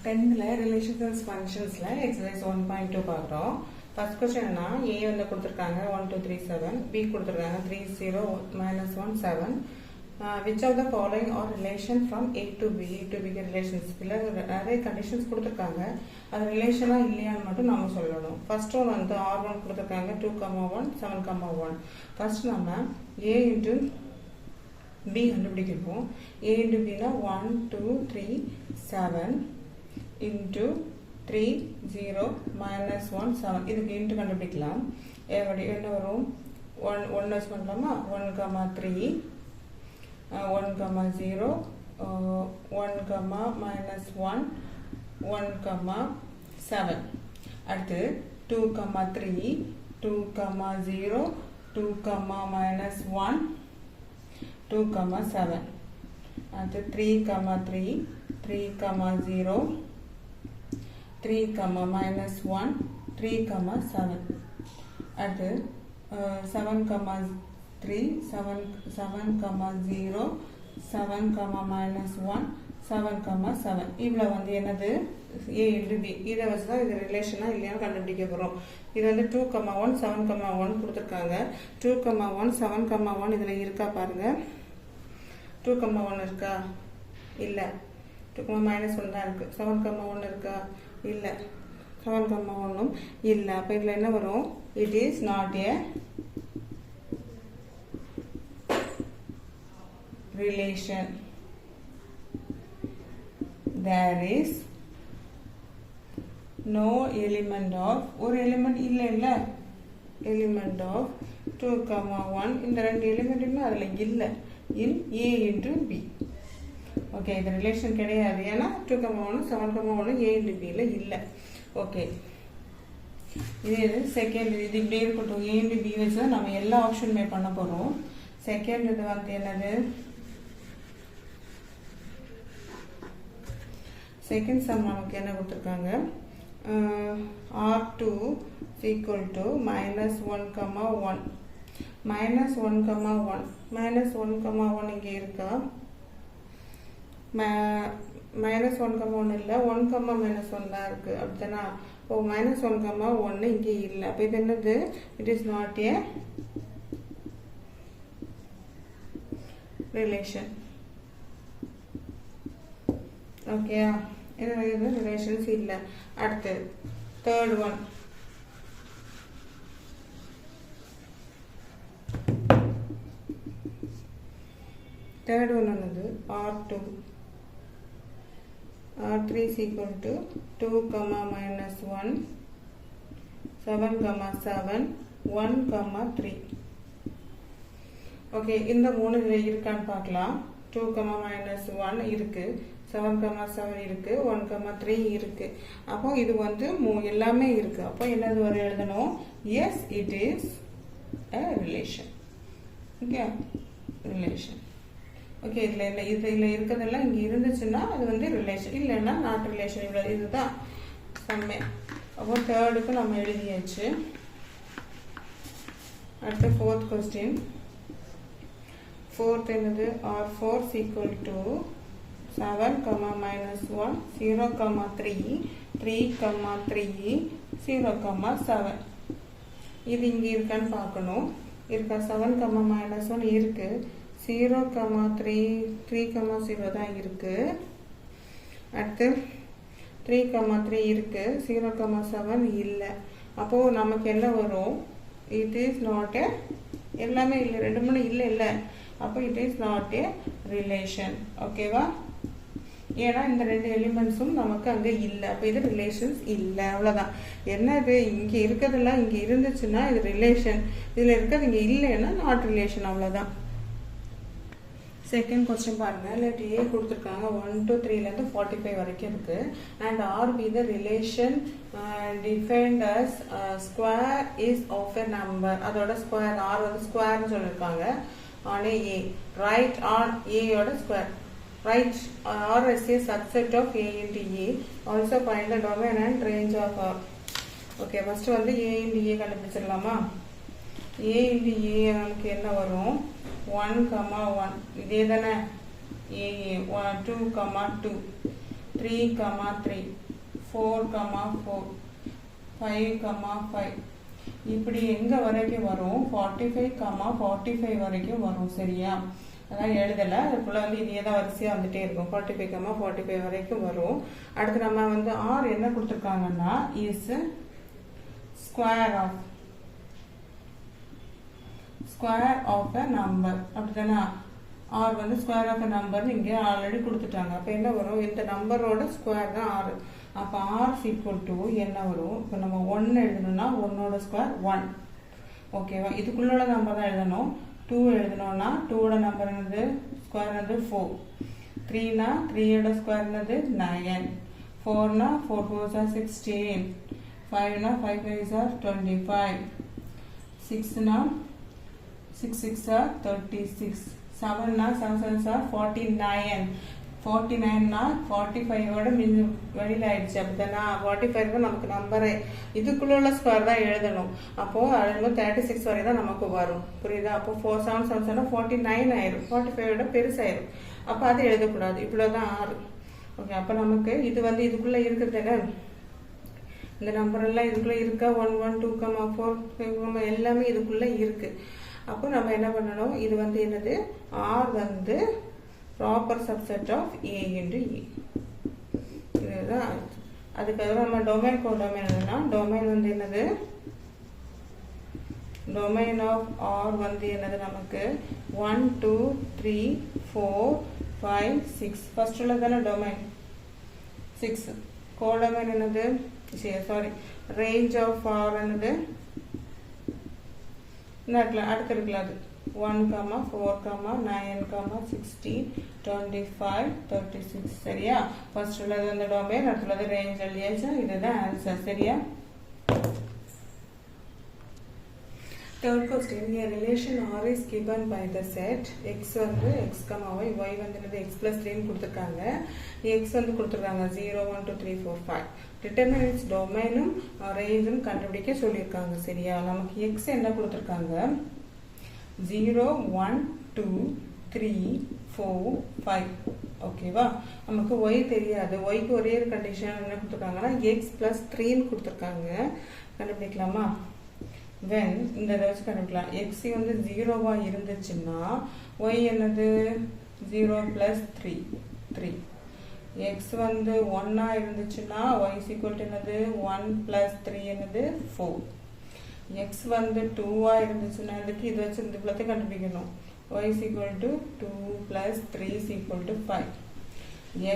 10th relations functions exercise 1.2 பார்க்கிறோம். First question என்ன A வந்து கொடுத்திருக்காங்க 1 2 3 7, B கொடுத்திருக்காங்க 3 0 minus 1 7. Which of the following are relation from A to B to B relations? இல்ல நிறைய conditions கொடுத்திருக்காங்க. அது ரிலேஷனா இல்லையான்னு மட்டும் நாம சொல்லணும். First one வந்து R1 கொடுத்திருக்காங்க 2, 1 7, 1. First நம்ம A into B கண்டுபிடிக்கணும். A into B னா 1 2 3 7 into 3 0 minus 1 7. இதுக்கு into கண்டுபிடிக்கலாம். என்ன வரும்? 1 யூஸ் பண்ணலாமா? 1 3 1 0 1 minus 1 1 7. அடுத்து 2 3 2 0 2 minus 1 2 7. அடுத்து 3 3 3 0 3 minus 1 3 7. அடுத்து 7 3 7 0 7 minus 1 7 7. இவ்வளோ வந்து என்னது A into B. இதை வச்சு தான் இது ரிலேஷனாக இல்லையான்னு கண்டுபிடிக்க போகிறோம். இது வந்து 2 1 7 1 கொடுத்துருக்காங்க. 2 1 7 1 இதில் இருக்கா பாருங்க. 2 1 இருக்கா? இல்லை. 2 minus 1 தான் இருக்குது. 7 1 இருக்கா? இல்லை. 7 1 இல்லை. அப்போ இதில் என்ன வரும்? It is not a relation. There is no element of ஒரு element இல்ல element of 2 1 இந்த ரெண்டு எலிமெண்ட்டுமே அதில் இல்லை in A into B. Okay, இது ரிலேஷன் கிடையாது. ஏன்னா 2 1 7 1 A into B ல இல்லை. ஓகே, இது செகண்ட். இது இப்படி இருக்கட்டும். A into B வச்சு தான் நம்ம எல்லா ஆப்ஷனுமே பண்ண போகிறோம். செகண்ட் இது வந்து என்னது? செகண்ட் சம் நமக்கு என்ன கொடுத்துருக்காங்க? R2 equal to minus 1 1 minus 1 1 minus 1 1 இங்கே இருக்கா? minus 1 1 இல்லை, 1 minus 1 தான் இருக்குது. அப்படித்தானா? இப்போ minus 1 1 இங்கே இல்லை. அப்போ இது என்னது? It is not a relation. Okay, இது ரிலேஷன்ஸ் இல்லை. அடுத்து தேர்ட் ஒன். தேர்ட் ஒன் என்னது? R2 R3 is equal to 2 minus 1 7 7 1 3. Okay, இந்த மூணு இருக்கான்னு பார்க்கலாம். 2 minus 1 இருக்கு, 7 7 இருக்கு, 1 3 இருக்கு. அப்போ இது வந்து எல்லாமே இருக்கு. அப்போ என்னது வர எழுதணும்? Yes, it is a relation. Okay, relation. Okay, இதில் இருக்கிறதெல்லாம் இங்கே இருந்துச்சுன்னா அது வந்து ரிலேஷன், இல்லைன்னா நாட் ரிலேஷன். இவ்வளோ இதுதான் சம்மே. அப்போ தேர்டுக்கு நம்ம எழுதியாச்சு. அடுத்து ஃபோர்த் கொஸ்டின். ஃபோர்த் என்னது? R4 equal to 7 minus 1 0 3 3 3 0 7. இது இங்கே இருக்கான்னு பார்க்கணும். இருக்கா? 7 minus 1 இருக்கு, 0 3 3 0 தான் இருக்கு. அடுத்து 3 3 இருக்கு, 0 7 இல்லை. அப்போது நமக்கு என்ன வரும்? இட் இஸ் நாட் ஏ, எல்லாமே இல்லை, 2 3 இல்லை. அப்போ it is not a relation. ஓகேவா? ஏன்னா இந்த ரெண்டு எலிமெண்ட்ஸும் நமக்கு அங்கே இல்லை. அப்போ இது ரிலேஷன்ஸ் இல்லை. அவ்வளோதான். என்னது? இங்கே இருக்கிறதெல்லாம் இங்கே இருந்துச்சுன்னா இது ரிலேஷன், இதில் இருக்கிறது இங்கே இல்லைன்னா நாட் ரிலேஷன். அவ்வளோதான். செகண்ட் கொஸ்டின் பாருங்க. லெட் A கொடுத்துருக்காங்க 1 to 3 45 வரைக்கும் இருக்கு. And RB the relation defined as square is of a number. அதோட ஸ்கொயர் R வந்து ஸ்கொயர்னு சொல்லியிருக்காங்க. on a right on A ஓட square. Write R as a subset of A into A. Also find the domain and range of R. Okay, first வந்து A into A கண்டுபிடிச்சிடலாமா? A into A நமக்கு என்ன வரும்? 1 1 இதே தானே? A 2 2 3, 3, 4, 4, 5, 5. இப்படி எங்க வரைக்கும் வரும்? 45, 45 வரைக்கும் வரும். சரியா? அதான் எழுதலை, அதுக்குள்ள வந்து இதே தான் வரிசையாக வந்துட்டே இருக்கும். 45, 45 வரைக்கும் வரும். அடுத்து நம்ம வந்து R என்ன கொடுத்துருக்காங்கன்னா is square of a number. அப்படிதானே? R வந்து ஸ்கொயர் ஆஃப் அ நம்பர் இங்கே ஆல்ரெடி கொடுத்துட்டாங்க. அப்போ என்ன வரும்? இந்த நம்பரோட ஸ்கொயர் தான் R. அப்போ R ஈக்குவல் டு என்ன வரும்? இப்போ நம்ம 1 எழுதணும்னா 1ஓட ஸ்கொயர் 1. ஓகேவா? இதுக்குள்ள நம்பர் தான் எழுதணும். 2 எழுதணும்னா 2ஓட நம்பர் என்னது? ஸ்கொயர் வந்து 4. 3னா 3ஓட ஸ்கொயர் என்னது? 9. 4னா 4 4s are 16. 5னா 5 5s are 25. 6னா 6 6 are 36. 7னா 7 7s are 49. 49னா 45ஓட வெளியில் ஆயிடுச்சு. அப்படித்தானா? 45 நமக்கு நம்பரே இதுக்குள்ள உள்ள ஸ்கொயர் தான் எழுதணும். அப்போ அது 36 வரை தான் நமக்கு வரும். புரியுதா? அப்போ 4 7 7 7 49 ஆயிரும். 45ஓட பெருசாயிரும். அப்போ அது எழுதக்கூடாது. இவ்வளோதான் R. ஓகே, அப்போ நமக்கு இது வந்து இதுக்குள்ள இருக்குதுன்னு இந்த நம்பர் எல்லாம் இதுக்குள்ள இருக்கா? 1 1 2, 4, 5 எல்லாமே இதுக்குள்ள இருக்கு. அப்போ நம்ம என்ன பண்ணணும்? இது வந்து என்னது? R வந்து proper subset of A into E. இதுதான். அதுக்காக நம்ம டொமைன் கோடொமைன் என்னன்னா, டொமைன் வந்து என்னது? டொமைன் ஆஃப் R வந்து என்னது நமக்கு? 1 2 3 4 5 6. ஃபர்ஸ்ட் உள்ள தானே டொமைன் 6. கோடொமைன் என்னது? சாரி, ரேஞ்ச் ஆஃப் R என்னது? அடுத்து இருக்குல்ல அது 1, 4, 9, 16, 25, 36. சரியா? ஃபர்ஸ்ட் உள்ளது வந்து டொமைன், அடுத்துள்ளது ரேஞ்ச் எழுதியாச்சு. இதுதான் ஆன்சர். சரியா? Third question, a relation R is given by the set x வந்து x, y, y வந்து x plus 3 கொடுத்துருக்காங்க. x வந்து கொடுத்துருக்காங்க 0 1 2 3 4 5. Determine its domain range கண்டுபிடிக்க சொல்லியிருக்காங்க. சரியா? நமக்கு x என்ன கொடுத்துருக்காங்க? 0 1 2 3 4 5. ஓகேவா? நமக்கு y தெரியாது. yக்கு ஒரே ஒரு கண்டிஷன் என்ன கொடுத்துருக்காங்கன்னா x plus 3 கொடுத்துருக்காங்க. கண்டுபிடிக்கலாமா? when இந்த வச்சு கண்டுபிடிக்கலாம். x வந்து 0வா இருந்துச்சுன்னா y என்னது? 0 plus 3 3. x வந்து 1ஆ இருந்துச்சுன்னா y is equal to என்னது? 1 plus 3 என்னது? 4. x வந்து 2ஆ இருந்துச்சுன்னா இதுக்கு இது வச்சு இந்த பிள்ளத்தை கண்டுபிடிக்கணும். y is equal to 2 plus 3 is equal to 5.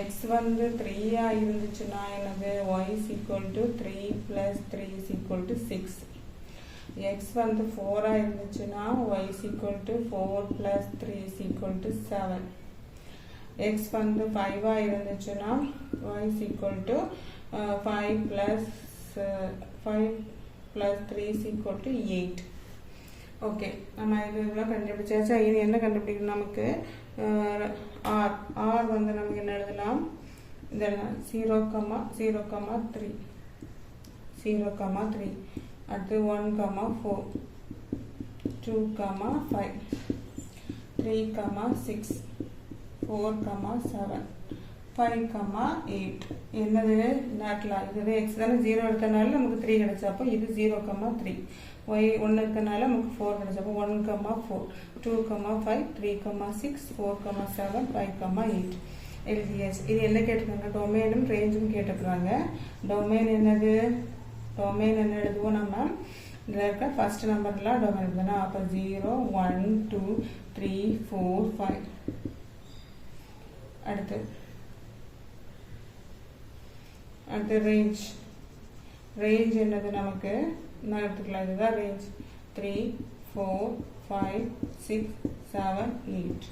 x வந்து 3ஆ இருந்துச்சுன்னா என்னது? y is equal to 3 plus 3 is equal to 6. x வந்து 4ஆ இருந்துச்சுன்னா y is equal to 4 plus 3 is equal to 7. x வந்து 5ஆ இருந்துச்சுன்னா y is equal to 5 plus 3 is equal to 8. Okay, நம்ம இதெல்லாம் கண்டுபிடிச்சாச்சா? இது என்ன கண்டுபிடிக்கணும் நமக்கு? r வந்து நமக்கு என்ன எழுதலாம்? இந்த 0, 0, 3 அடுத்து 1, 4 2, 5 3, 6 4, 7 5, 8. என்னது? நாட்லாம் இது x தானே 0 எடுத்தனால நமக்கு 3 கிடைச்சப்போ இது 0, 3. y 1 இருக்கனால நமக்கு 4 கிடைச்சப்போ 1, 4 2, 5 3, 6 4, 7 5, 8 எழுதியாச்சு. இது என்ன கேட்டிருக்காங்க? டொமைனும் ரேஞ்சும் கேட்டிருக்காங்க. டொமைன் என்னது? டொமைன் என்ன எழுதுவோம் நம்ம? இதில் இருக்க ஃபர்ஸ்ட் நம்பர்லாம் டொமைன் எழுதுனா அப்போ 0 1 2 3 4 5. அடுத்து ரேஞ்ச் என்னது நமக்கு? நான் எடுத்துக்கலாம். இதுதான் ரேஞ்ச் 3 4 5 6 7 8.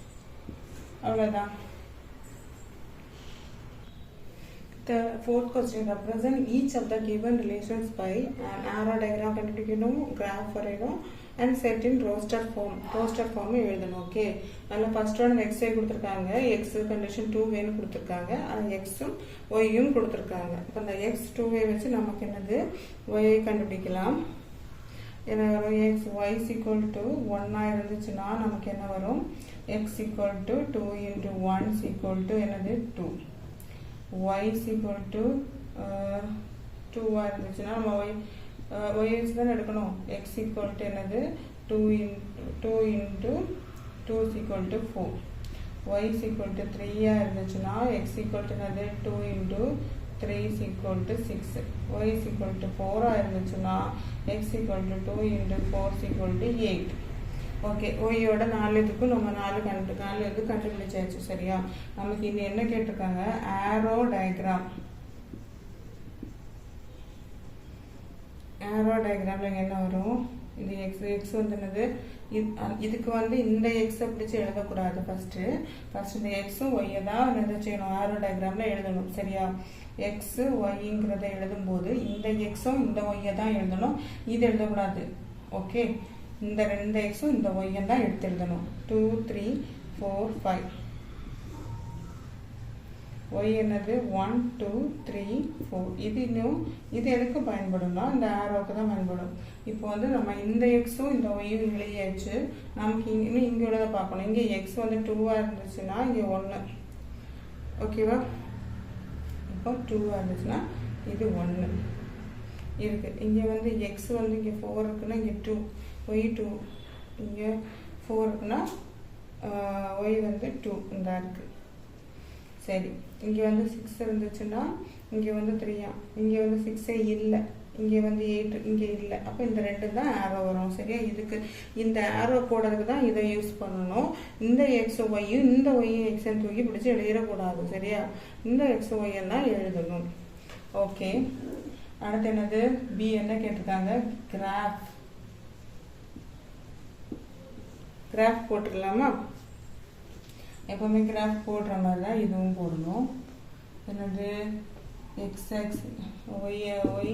அவ்வளோதான். The fourth question, represent each of the given relations by an arrow diagram கண்டுபிடிக்கணும், graph வரையணும் and set in roster form எழுதணும். ஓகே, அதில் ஃபர்ஸ்ட் ஒன் x கொடுத்துருக்காங்க, x கண்டிஷன் 2 கொடுத்துருக்காங்க, அது xம் yயும் கொடுத்துருக்காங்க. இப்போ அந்த x 2 வச்சு நமக்கு என்னது? y கண்டுபிடிக்கலாம். என்ன வரும்? y is equal to 1 இருந்துச்சுன்னா நமக்கு என்ன வரும்? x equal to 2 into 1 is equal to என்னது? 2. y is equal to 2 இருந்துச்சுன்னா நம்ம y வச்சு தான் எடுக்கணும். x equal to என்னது 2 into 2 is equal to 4. y is equal to 3 இருந்துச்சுன்னா x equal to என்னது 2 into 3 is equal to 6. y is equal to 4 இருந்துச்சுன்னா x equal to 2 into 4 is equal to 8. Okay, ஒய்யோட 4 இதுக்கும் நம்ம 4 இது கண்டுபிடிச்சாச்சு. சரியா? நமக்கு இது என்ன கேட்டிருக்காங்க? Arrow diagram. ஆரோ டயக்ராம்ல என்ன வரும்? இது எக்ஸ் வந்து என்னது, இதுக்கு வந்து இந்த எக்ஸை பிடிச்சி எழுதக்கூடாது. ஃபர்ஸ்ட் இந்த எக்ஸும் ஒய்யை தான் என்ன செய்யணும்? ஆரோ டயக்ராம்ல எழுதணும். சரியா? எக்ஸ் ஒய்ங்கிறத எழுதும்போது இந்த எக்ஸும் இந்த ஒய்யை தான் எழுதணும், இது எழுதக்கூடாது. ஓகே, இந்த 2 எக்ஸும் இந்த ஒய்யை தான் எடுத்து எழுதணும். 2 3 4 5. ஒய் என்னது 1 2 3 4. இது எதுக்கு பயன்படும்னா இந்த ஆரோவுக்கு தான் பயன்படும். இப்போ வந்து நம்ம இந்த எக்ஸும் இந்த ஒய்யும் எழுதியாச்சு. நமக்கு இன்னும் இங்கே எழுத பார்க்கணும். இங்கே எக்ஸ் வந்து 2 இருந்துச்சுன்னா இங்கே 1. ஓகேவா? இப்போ 2 இருந்துச்சுன்னா இது 1 இருக்கு. இங்கே வந்து எக்ஸ் வந்து இங்கே 4 இருக்குன்னா இங்கே 2, ஒய் 2, இங்கே 4 இருக்குன்னா ஒய் வந்து 2 இந்த இருக்கு. சரி, இங்கே வந்து 6 இருந்துச்சுன்னா இங்கே வந்து 3, இங்கே வந்து 6 இல்லை, இங்கே வந்து 8, இங்கே இல்லை. அப்போ இந்த 2 தான் ஆரோ வரும். சரியா? இதுக்கு இந்த ஆரோ போடுறதுக்கு தான் இதை யூஸ் பண்ணணும். இந்த எக்ஸ் ஒய்யும் இந்த ஒய்யும் எக்ஸை தூக்கி பிடிச்சி எழுதிடக்கூடாது. சரியா? இந்த எக்ஸ் ஒய்யை தான் எழுதணும். ஓகே, அடுத்து என்னது? பி என்ன கேட்டிருக்காங்க? கிராஃப் போட்டுக்கலாமா? எப்பவுமே கிராஃப் போடுற மாதிரி தான் இதுவும் போடணும். என்னது? X X Y Y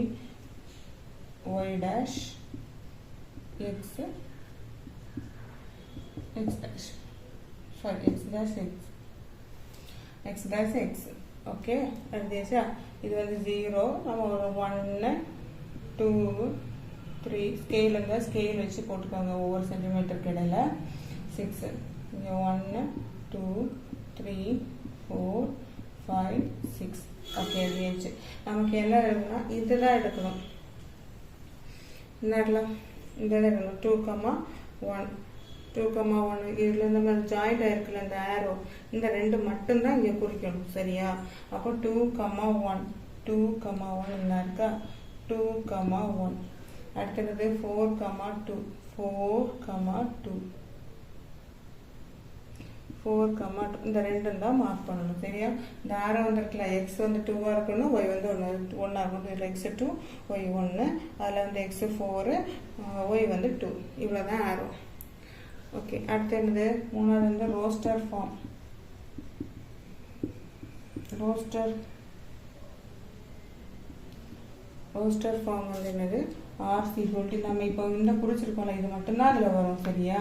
Y dash X X dash sorry X dash X dash X. Okay, எழுதியாச்சா? இது வந்து 0. நம்ம ஒரு 1 2 3 ஸ்கேல் இருந்தால் ஸ்கேல் வச்சு போட்டுக்கோங்க ஒவ்வொரு சென்டிமீட்டருக்கு இடையில. 6, இங்கே 1 2 3 4 5 6. ஓகே, எழுதியாச்சு. நமக்கு என்ன எழுதுனா இதுதான் எடுக்கணும். இந்த எடுக்கணும் 2,1 2,1. இதில் இந்த மாதிரி ஜாயிண்ட் ஆயிருக்குல்ல இந்த ஆரோ, இந்த 2 மட்டும்தான் இங்கே குறிக்கணும். சரியா? அப்போ 2,1 2,1 இருக்கா? 2,1. அடுத்தது 4,2 4,2 4,2. இந்த 2 தான் மார்க் பண்ணணும். சரியா? இந்த ஆரோ வந்துருக்குல்ல, எக்ஸ் வந்து 2 இருக்கணும், ஒய் வந்து 1 இருக்கணும். இதில் எக்ஸ் 2 ஒய் 1, அதில் வந்து எக்ஸ் 4 ஒய் வந்து 2. இவ்வளோ தான் ஆரோ. ஓகே, அடுத்து என்னது? மூணாவது வந்து ரோஸ்டர் ஃபார்ம். ரோஸ்டர் ஃபார்ம் வந்து என்னது? ஆர்சி ஈக்குவல் டு நம்ம இப்போ இந்த குறிச்சிருக்கோம்ல, இது மட்டும்தான் அதில் வரும். சரியா?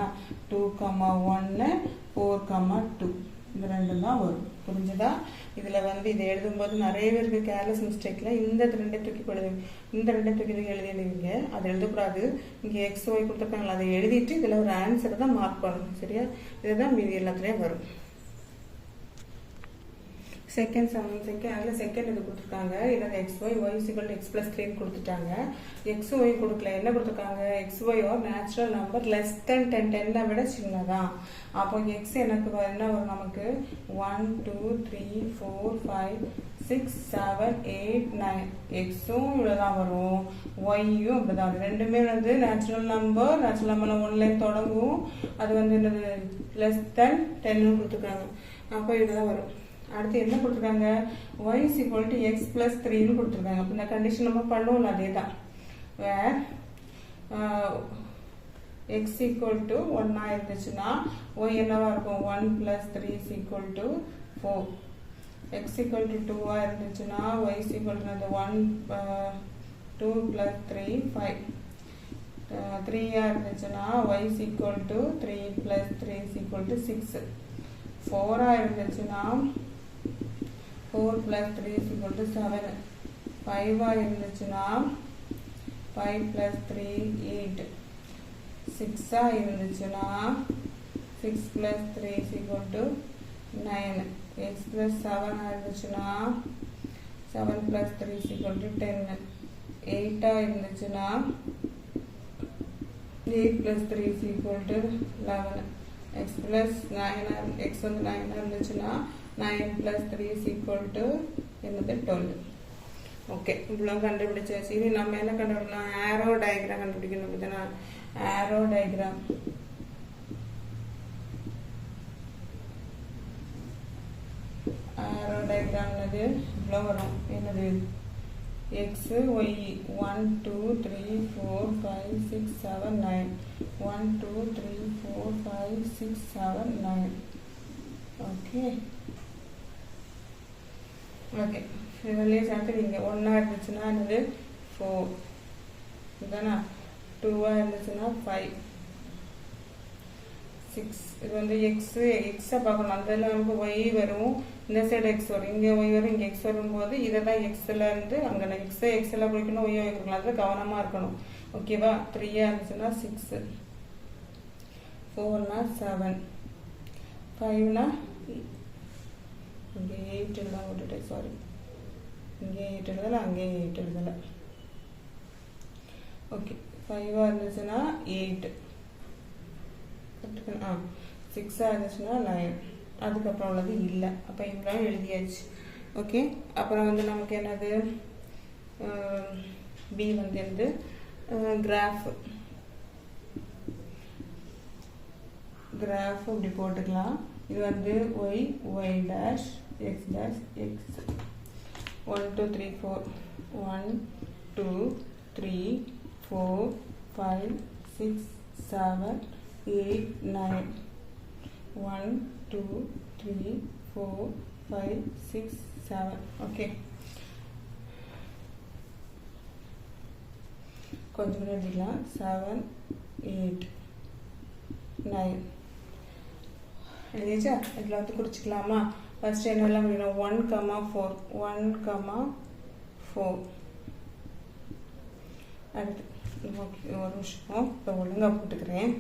2,1 4,2 இந்த 2 தான் வரும். புரிஞ்சுதா? இதில் வந்து இதை எழுதும்போது நிறைய பேருக்கு கேர்லெஸ் மிஸ்டேக்கில் இந்த 2 தூக்கி இந்த 2 தூக்கி எழுதிடுவீங்க. அதை எழுதக்கூடாது. இங்கே எக்ஸ் ஒய் கொடுத்துருக்காங்களா, அதை எழுதிட்டு இதில் ஒரு ஆன்சரை தான் மார்க் பண்ணணும். சரியா? இதுதான் மீதி எல்லாத்துலேயும் வரும். செகண்ட் இது கொடுத்துருக்காங்க. இதில் எக்ஸ் ஒய் ஒய் = எக்ஸ் + 3 கொடுத்துட்டாங்க. எக்ஸ் ஒய் கொடுக்கல. என்ன கொடுத்துருக்காங்க? X Y are natural number less than 10 10 விட சின்னதான். அப்போ எக்ஸ் எனக்கு என்ன வரும்? நமக்கு 1 2 3 4 5 6 7 8 9. எக்ஸும் இவ்வளோதான் வரும், ஒய்யும் இப்படிதான் வரும். ரெண்டுமே வந்து நேச்சுரல் நம்பர் 1ல தொடங்கும். அது வந்து என்னது? less than 10 கொடுத்துருக்காங்க. அப்போ இதுதான் வரும். அடுத்து என்ன கொடுத்துருக்காங்க? y = x + 3 கொடுத்துருக்காங்க. அப்போ இந்த கண்டிஷன் நம்ம பண்ணுவோம்ல, அதே தான். வேர் x = 1 இருந்துச்சுன்னா y என்னவா இருக்கும்? 1 + 3 = 4. x = 2 இருந்துச்சுன்னா y = 1 2 + 3 5. 3 இருந்துச்சுன்னா y = 3 + 3 = 6. 4 இருந்துச்சுன்னா 4 + 3 = 7. 5 இருந்துச்சுன்னா 5 + 3 8. 6 இருந்துச்சுன்னா 6 + 3 = 9. x + 7 இருந்துச்சுன்னா 7 plus 3 is equal to 10. 8 இருந்துச்சுன்னா 8 plus 3 is equal to 11. X plus 9 x வந்து 9 இருந்துச்சுன்னா 9 plus 3 is equal to என்னது 12. ஓகே, இவ்வளோ கண்டுபிடிச்சாச்சு. இது நம்ம என்ன கண்டுபிடிக்கலாம்? ஆரோ டயக்ராம் கண்டுபிடிக்கணும். பார்த்தீங்கன்னா ஆரோ டயக்ராம் என்னது இவ்வளோ வரும். என்னது x y 1 2 3 4 5 6 7 9 1 2 3 4 5 6 7 9. ஓகே ஓகே, இதுலேயே சேர்த்து நீங்கள் 1 இருந்துச்சுன்னா என்னது 4 இதுதானா, 2 இருந்துச்சுன்னா 5 6. இது வந்து எக்ஸை பார்க்கணும். அந்த இதில் நமக்கு ஒய் வரும், இந்த சைடு எக்ஸ் வரும், இங்கே ஒய் வரும், இங்கே எக்ஸ் வரும்போது இதெல்லாம் எக்ஸில் இருந்து அங்கே எக்ஸெல்லாம் குறிக்கணும், ஒய் வைக்கணும். அதில் கவனமாக இருக்கணும். ஓகேவா? 3 இருந்துச்சுன்னா 6, 4னா 7, 5னா இங்கே 8 எழுதான் விட்டுட்டேன், சாரி. இங்கே 8 எழுதலை, அங்கே 8 எழுதலை. ஓகே, 5 இருந்துச்சுன்னா 8, 6 இருந்துச்சுன்னா 9. அதுக்கப்புறம் உள்ளது இல்லை. அப்போ இவ்வளோ எழுதியாச்சு. ஓகே, அப்புறம் வந்து நமக்கு என்னது பி வந்து என்னது கிராஃப் இப்படி போட்டுக்கலாம். இது வந்து Y dash X dash X 1 2 3 4 1 2 3 4 5 6 7 8 9 1 2 3 4 5 6 7. Okay, கொஞ்சம் எழுதிக்கலாம். 7 8 9 எழுதிச்சா? இதில் வந்து குறிச்சிக்கலாமா? ஃபர்ஸ்ட் என்னெல்லாம் முடியணும்? 1, 4 அடுத்து ஓகே, ஒரு நிமிஷம் இப்போ ஒழுங்காக போட்டுக்கிறேன்.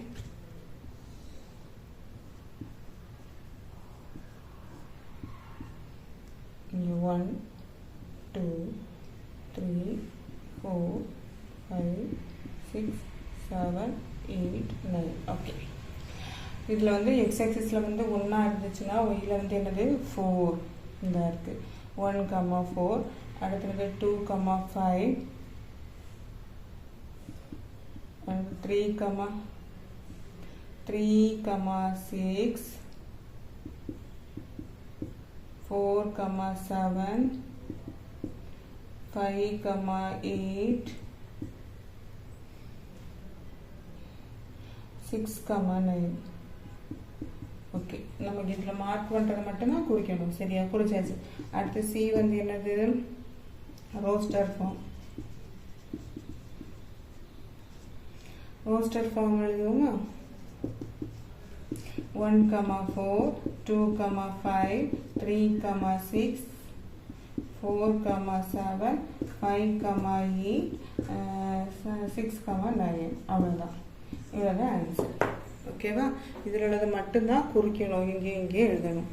இங்கே 1 2 3 4 5 6 7 8 9. ஓகே, இதில் வந்து எக்ஸ் ஆக்சிஸில் வந்து 1 இருந்துச்சுன்னா ஒய்யில் வந்து என்னது 4 இந்த இருக்குது. 1, 4 அடுத்தது 2, 5 3, 6 4, 7 5, 8 6, 9. ஓகே, நமக்கு இதில் மார்க் பண்ணுறது மட்டும்தான் குறிக்கணும். சரியா? குறிச்சாச்சு. அடுத்து சி வந்து என்னது ரோஸ்டர் ஃபார்ம் எழுதுவோங்க. 1, 4 2, 5 3, 6 4, 7 5, 8 6, 9. அவ்வளோதான். இவ்வளோதான் ஆன்சர். ஓகேவா? இதில் உள்ளது மட்டும்தான் குறிக்கணும், இங்கே எழுதணும்.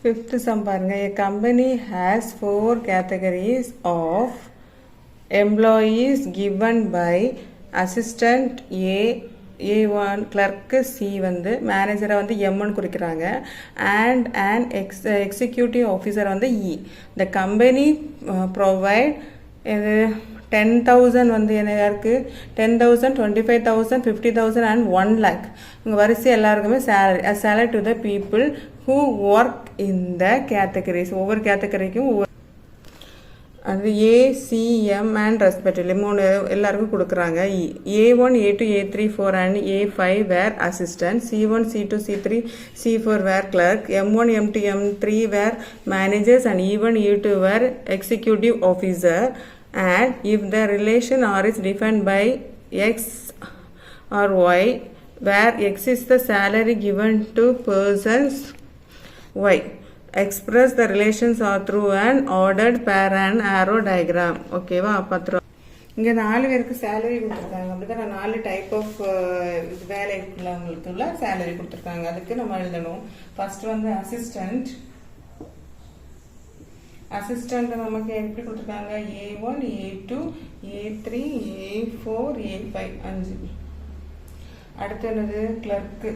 5th சம் பாருங்க. A company has 4 categories of employees given by assistant A1 clerk C வந்து மேனேஜரை வந்து M1 குறிக்கிறாங்க and an executive officer வந்து E. The company provide 10,000 வந்து என்ன இருக்கு? 10,000 25,000 50,000 and 1 lakh. இங்கே வரிசை எல்லாருக்குமே salary to the people who work in the categories. ஒவ்வொரு கேட்டகரிக்கும் அது A.C.M. and respectively 3 எல்லாருக்கும் கொடுக்குறாங்க. A1 A2 A3 4 and A5 were assistant. C1 C2 C3 C4 were clerk. M1 M2 M3 were managers and E1 E2 were executive officer. And if the relation R is defined by X or Y, where X is the salary given to persons Y, express the relations are through an ordered pair and arrow diagram. ஓகேவா? பத்திரம் இங்கே 4 பேருக்கு salary கொடுத்துருக்காங்க. அப்படிதான் 4 type of வேலை உள்ளவங்களுக்குள்ள salary கொடுத்துருக்காங்க. அதுக்கு நம்ம எழுதணும். ஃபர்ஸ்ட் வந்து அசிஸ்டன்ட் அசிஸ்டன்ட் நமக்கு எப்படி கொடுத்துருக்காங்க A1 A2 A3 A4 A5 5. அடுத்து என்னது கிளர்க்கு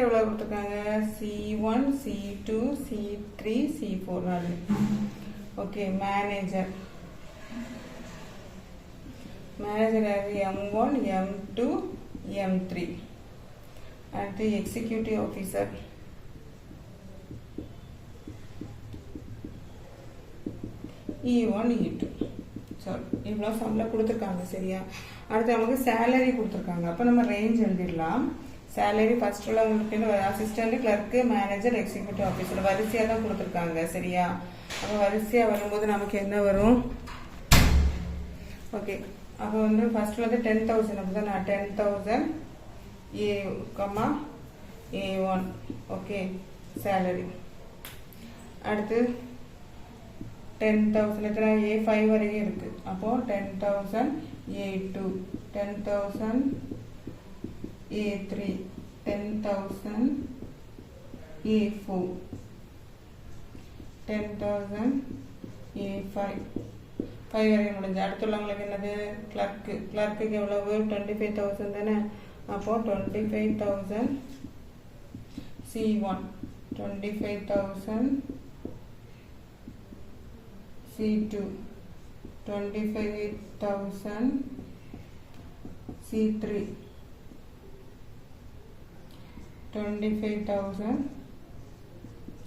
எவ்வளோ கொடுத்துருக்காங்க C1 C2 C3 C4 4. Okay manager M1 M2 M3. அடுத்து executive officer E1 E2. Sorry இவ்வளோ சம்பளம் கொடுத்துருக்காங்க சரியா. அடுத்து நமக்கு சேலரி கொடுத்துருக்காங்க. அப்போ நம்ம ரேஞ்ச் எழுதிடலாம். சேலரி ஃபர்ஸ்ட் உள்ள உங்களுக்கு assistant clerk manager executive officer வரிசையாக தான் கொடுத்துருக்காங்க சரியா. அப்போ வரிசையாக வரும்போது நமக்கு என்ன வரும் ஓகே. அப்போ வந்து ஃபர்ஸ்ட் வந்து 10,000 அப்போ தான் 10,000 A1 ஓகே சேலரி. அடுத்து 10,000 எத்தனை A5 வரைக்கும் இருக்கு. அப்போ 10,000 A2 10,000 A3 10,000 A4 10,000 A5 5 வரைக்கும் முடிஞ்சு. அடுத்துள்ளவங்களுக்கு என்னது கிளர்க்கு எவ்வளவு 25,000 தானே. அப்போ 25,000 C1 25,000 C2 25,000 C3 25,000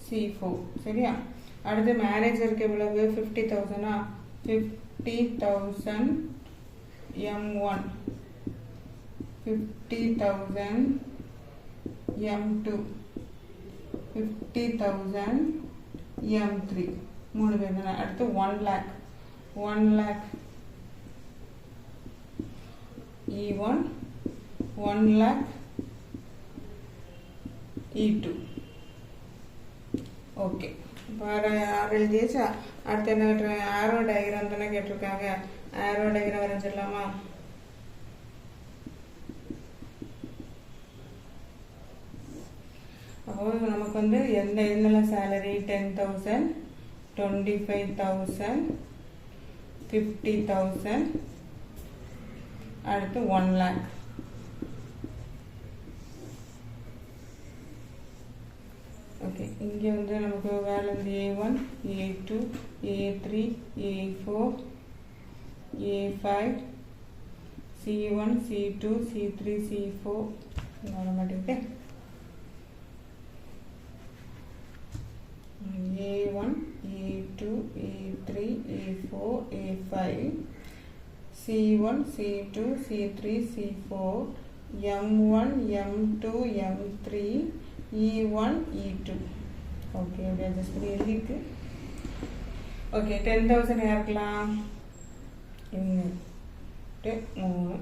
C4 சரியா. அடுத்து மேனேஜருக்கு எவ்வளவு 50,000 50,000 M1 50,000 M2 50,000 M3 3 பேர் தானே. அடுத்து 1 lakh E1 1 lakh E2 okay. இப்போ எழுதியாச்சா. அடுத்து என்ன கேட்டிருக்காங்க ஆரோ டயக்ராம் தானே கேட்டிருக்காங்க. ஆரோ டயக்ராம் வரைஞ்சிடலாமா. அப்போ நமக்கு வந்து என்னெல்லாம் சேலரி 10,000 25,000 50,000 அடுத்து 1 lakh. ஓகே இங்கே வந்து நமக்கு வேலை வந்து A1 A2 A3 A4 A5 C1 C2 C3 C4 வர மாட்டேங்குது. A1 A2 A3 A4 A5 C1 C2 C3 C4 M1 M2 M3 E1 E2 okay அப்படி அட்ஜஸ்ட் பண்ணி எழுதிருக்கு. Okay 10,000 யாருக்கலாம் 3 4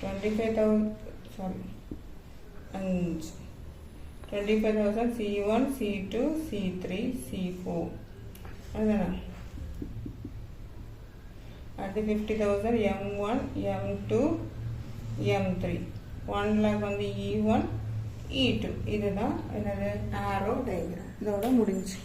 25,000 sorry 5 25,000 C1 C2 C3 C4 அதுதானே. அடுத்து 50,000 M1 M2 M3 1 lakh வந்து E1 E2 இதுதான் என்னது ஆரோ டயக்ராம். இதோட முடிஞ்சு.